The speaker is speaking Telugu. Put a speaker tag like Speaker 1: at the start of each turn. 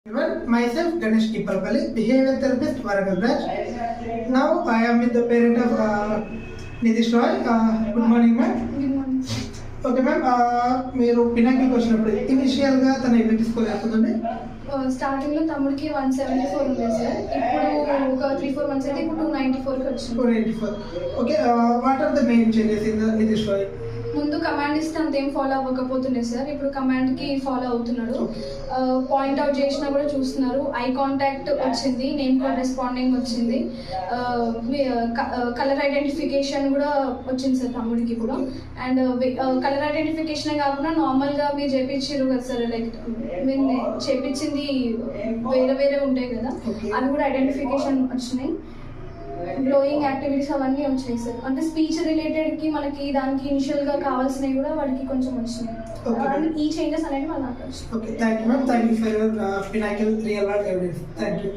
Speaker 1: Everyone, myself Ganesh Kipalpalli, behavior therapist, Warangal branch. Now I am with the parent of Nitish Roy. Good morning, ma'am.
Speaker 2: Good morning.
Speaker 1: Okay ma'am, మీరు పినాకిల్కి వచ్చినప్పుడు ఇనిషియల్గా తన ఎలిమెంటరీ స్కోర్ అవుతుందండి.
Speaker 2: స్టార్టింగ్లో తమ్ముడికి 174 ఉంది సార్. ఇప్పుడు ఒక 3-4 మంత్స్ అయితే ఇప్పుడు 294కి వచ్చింది.
Speaker 1: 294. Okay, what are the main changes in the Nitish Roy?
Speaker 2: ముందు కమాండ్ ఇస్తే అంతేం ఫాలో అవ్వకపోతుండే సార్. ఇప్పుడు కమాండ్కి ఫాలో అవుతున్నాడు. పాయింట్ అవుట్ చేసినా కూడా చూస్తున్నారు. ఐ కాంటాక్ట్ వచ్చింది, నేమ్ కాల్ రెస్పాండింగ్ వచ్చింది, కలర్ ఐడెంటిఫికేషన్ కూడా వచ్చింది సార్ తమ్ముడికి ఇప్పుడు. అండ్ కలర్ ఐడెంటిఫికేషన్ కాకుండా నార్మల్గా మీరు చేపించారు కదా సార్, లైక్ మీరు చేపించింది వేరే వేరే ఉంటాయి కదా, అవి కూడా ఐడెంటిఫికేషన్ వచ్చినాయి. గ్లోయింగ్ యాక్టివిటీస్ అవన్నీ వచ్చాయి సార్. అంటే స్పీచ్ రిలేటెడ్కి మనకి దానికి ఇనిషియల్గా కావాల్సినవి కూడా వాళ్ళకి కొంచెం వచ్చినాయి. ఈ చేంజెస్ అనేవి వాళ్ళకి వచ్చినాయి.
Speaker 1: Okay, thank you ma'am. Thank you for your Pinnacle real world evidence. Thank you.